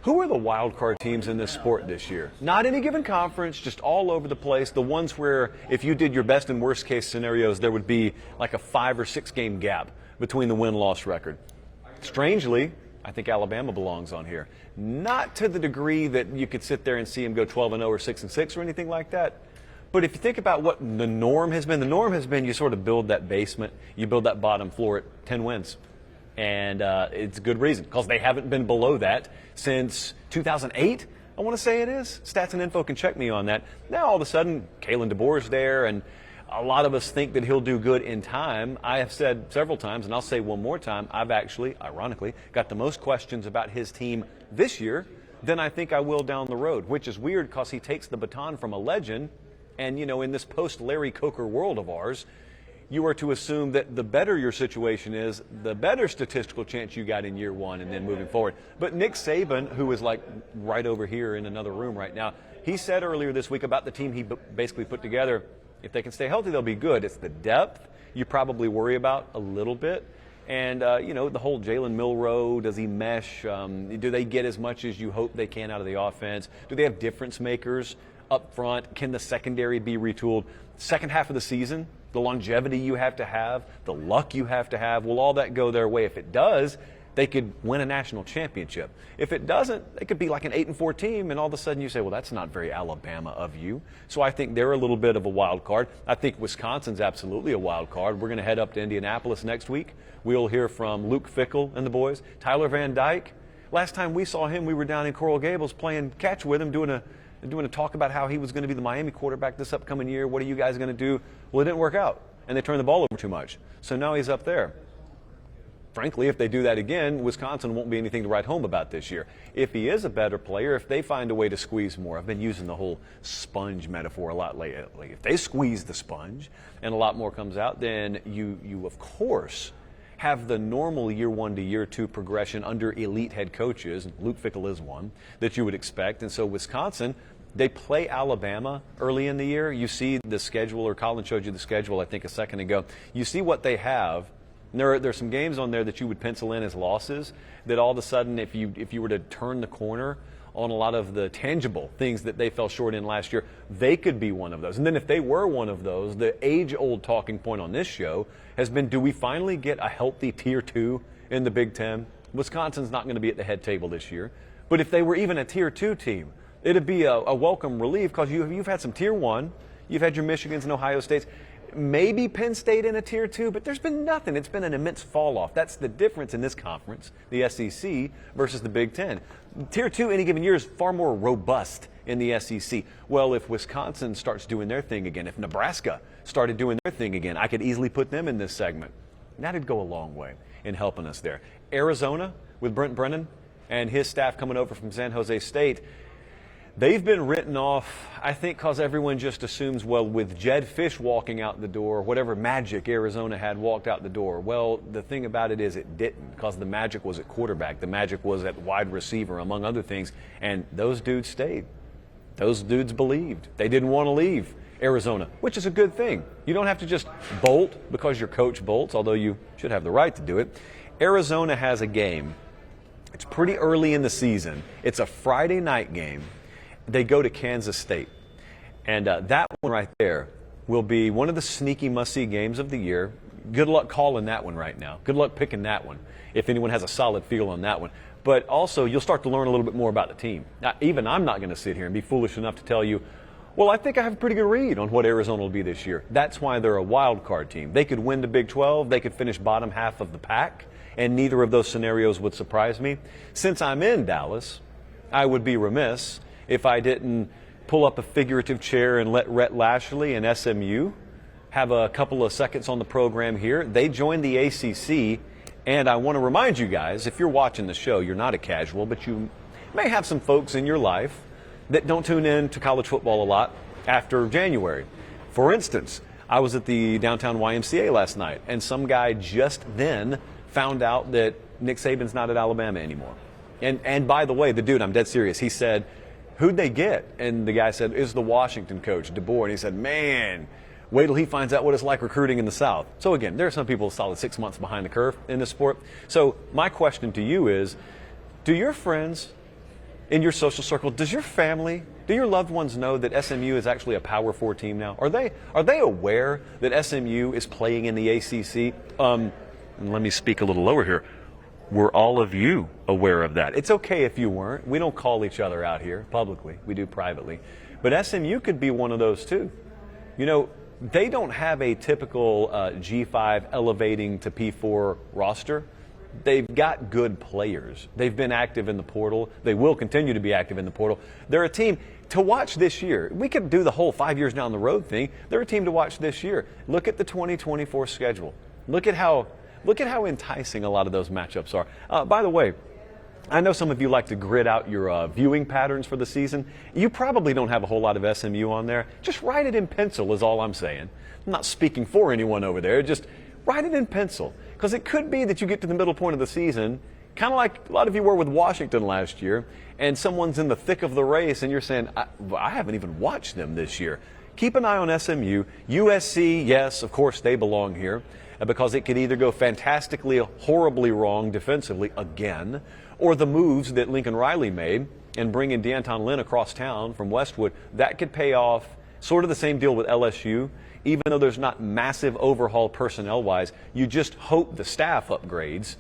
Who are the wild card teams in this sport this year? Not any given conference, just all over the place. The ones where if you did your best and worst case scenarios, there would be like a 5 or 6 game gap between the win-loss record. Strangely, I think Alabama belongs on here. Not to the degree that you could sit there and see them go 12-0 or 6-6 or anything like that. But if you think about what the norm has been you sort of build that basement, you build that bottom floor at 10 wins. And it's a good reason, because they haven't been below that since 2008, I want to say it is. Stats and Info can check me on that. Now, all of a sudden, Kalen DeBoer's there, and a lot of us think that he'll do good in time. I have said several times, and I'll say one more time, I've actually, ironically, got the most questions about his team this year than I think I will down the road, which is weird because he takes the baton from a legend. And, you know, in this post-Larry Coker world of ours, you are to assume that the better your situation is, the better statistical chance you got in year one and then moving forward. But Nick Saban, who is like right over here in another room right now, he said earlier this week about the team he basically put together, if they can stay healthy, they'll be good. It's the depth you probably worry about a little bit. And, you know, the whole Jalen Milroe, does he mesh? Do they get as much as you hope they can out of the offense? Do they have difference makers up front? Can the secondary be retooled? Second half of the season, the longevity you have to have, the luck you have to have, will all that go their way? If it does, they could win a national championship. If it doesn't, they could be like an 8-4 team, and all of a sudden you say, well, that's not very Alabama of you. So I think they're a little bit of a wild card. I think Wisconsin's absolutely a wild card. We're going to head up to Indianapolis next week. We'll hear from Luke Fickell and the boys. Tyler Van Dyke, last time we saw him, we were down in Coral Gables playing catch with him, doing a talk about how he was going to be the Miami quarterback this upcoming year. What are you guys going to do? Well, it didn't work out, and they turned the ball over too much. So now he's up there. Frankly, if they do that again, Wisconsin won't be anything to write home about this year. If he is a better player, if they find a way to squeeze more, I've been using the whole sponge metaphor a lot lately. If they squeeze the sponge and a lot more comes out, then you of course, have the normal year 1 to year 2 progression under elite head coaches. Luke Fickell is one that you would expect. And so Wisconsin, they play Alabama early in the year. You see the schedule, or Colin showed you the schedule, I think, a second ago. You see what they have. And there's some games on there that you would pencil in as losses that all of a sudden, if you were to turn the corner on a lot of the tangible things that they fell short in last year, they could be one of those. And then if they were one of those, the age-old talking point on this show has been, do we finally get a healthy Tier 2 in the Big Ten? Wisconsin's not going to be at the head table this year. But if they were even a Tier 2 team, it'd be a welcome relief, because you've had some Tier 1. You've had your Michigans and Ohio States. Maybe Penn State in a Tier 2, but there's been nothing. It's been an immense fall-off. That's the difference in this conference, the SEC, versus the Big Ten. Tier 2 any given year is far more robust in the SEC. Well, if Wisconsin starts doing their thing again, if Nebraska started doing their thing again, I could easily put them in this segment. That'd go a long way in helping us there. Arizona, with Brent Brennan and his staff coming over from San Jose State, they've been written off, I think, because everyone just assumes, well, with Jed Fish walking out the door, whatever magic Arizona had walked out the door. Well, the thing about it is it didn't, because the magic was at quarterback. The magic was at wide receiver, among other things. And those dudes stayed. Those dudes believed. They didn't want to leave Arizona, which is a good thing. You don't have to just bolt because your coach bolts, although you should have the right to do it. Arizona has a game. It's pretty early in the season. It's a Friday night game. They go to Kansas State. And that one right there will be one of the sneaky must-see games of the year. Good luck calling that one right now. Good luck picking that one, if anyone has a solid feel on that one. But also, you'll start to learn a little bit more about the team. Now, even I'm not going to sit here and be foolish enough to tell you, well, I think I have a pretty good read on what Arizona will be this year. That's why they're a wild card team. They could win the Big 12. They could finish bottom half of the pack, and neither of those scenarios would surprise me. Since I'm in Dallas, I would be remiss if I didn't pull up a figurative chair and let Rhett Lashley and SMU have a couple of seconds on the program here. They joined the ACC, and I want to remind you guys, if you're watching the show, you're not a casual, but you may have some folks in your life that don't tune in to college football a lot after January. For instance, I was at the downtown YMCA last night, and some guy just then found out that Nick Saban's not at Alabama anymore. And by the way, the dude, I'm dead serious, he said, who'd they get? And the guy said, it's the Washington coach, DeBoer. And he said, man, wait till he finds out what it's like recruiting in the South. So again, there are some people solid 6 months behind the curve in this sport. So my question to you is, do your friends in your social circle, does your family, do your loved ones know that SMU is actually a Power 4 team now? Are they aware that SMU is playing in the ACC? And let me speak a little lower here. Were all of you aware of that? It's okay if you weren't. We don't call each other out here publicly. We do privately. But SMU could be one of those too. You know, they don't have a typical G5 elevating to P4 roster. They've got good players. They've been active in the portal. They will continue to be active in the portal. They're a team to watch this year. We could do the whole 5 years down the road thing. They're a team to watch this year. Look at the 2024 schedule. Look at how enticing a lot of those matchups are. By the way, I know some of you like to grid out your viewing patterns for the season. You probably don't have a whole lot of SMU on there. Just write it in pencil is all I'm saying. I'm not speaking for anyone over there. Just write it in pencil. Because it could be that you get to the middle point of the season, kind of like a lot of you were with Washington last year, and someone's in the thick of the race and you're saying, I haven't even watched them this year. Keep an eye on SMU. USC, yes, of course they belong here, because it could either go fantastically, horribly wrong defensively again, or the moves that Lincoln Riley made and bringing D'Anton Lynn across town from Westwood, that could pay off. Sort of the same deal with LSU. Even though there's not massive overhaul personnel-wise, you just hope the staff upgrades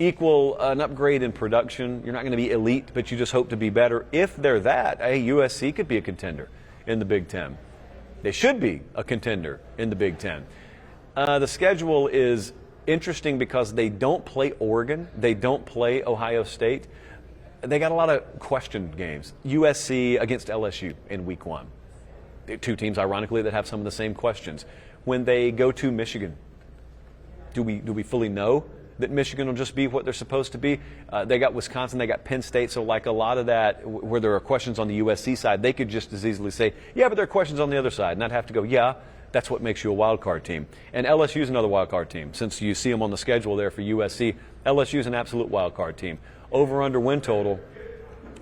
equal an upgrade in production. You're not going to be elite, but you just hope to be better. If they're that, USC could be a contender in the Big Ten. They should be a contender in the Big Ten. The schedule is interesting because they don't play Oregon. They don't play Ohio State. They got a lot of question games. USC against LSU in week 1. Two teams, ironically, that have some of the same questions. When they go to Michigan, do we fully know that Michigan will just be what they're supposed to be? They got Wisconsin, they got Penn State, so like a lot of that, where there are questions on the USC side, they could just as easily say, yeah, but there are questions on the other side, and I'd have to go, yeah, that's what makes you a wild card team. And LSU is another wild card team. Since you see them on the schedule there for USC, LSU is an absolute wild card team. Over/under win total,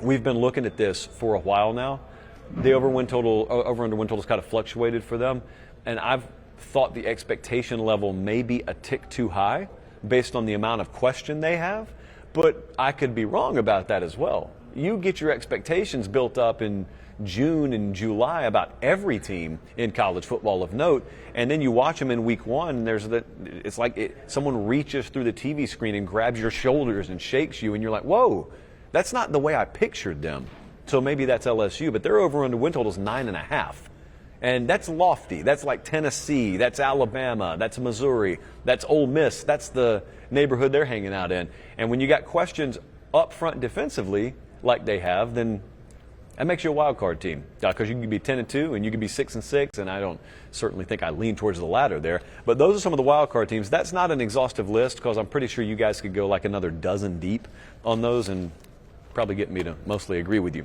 we've been looking at this for a while now. The over/under win total has kind of fluctuated for them, and I've thought the expectation level may be a tick too high based on the amount of question they have, but I could be wrong about that as well. You get your expectations built up in June and July about every team in college football of note, and then you watch them in week 1, and it's like someone reaches through the TV screen and grabs your shoulders and shakes you, and you're like, whoa, that's not the way I pictured them. So maybe that's LSU, but their over/under win total is 9.5. And that's lofty. That's like Tennessee, that's Alabama, that's Missouri, that's Ole Miss. That's the neighborhood they're hanging out in. And when you got questions up front defensively, like they have, then that makes you a wild card team. Because you can be 10-2 and you can be 6-6, and I don't certainly think I lean towards the latter there. But those are some of the wild card teams. That's not an exhaustive list, because I'm pretty sure you guys could go like another dozen deep on those and probably get me to mostly agree with you.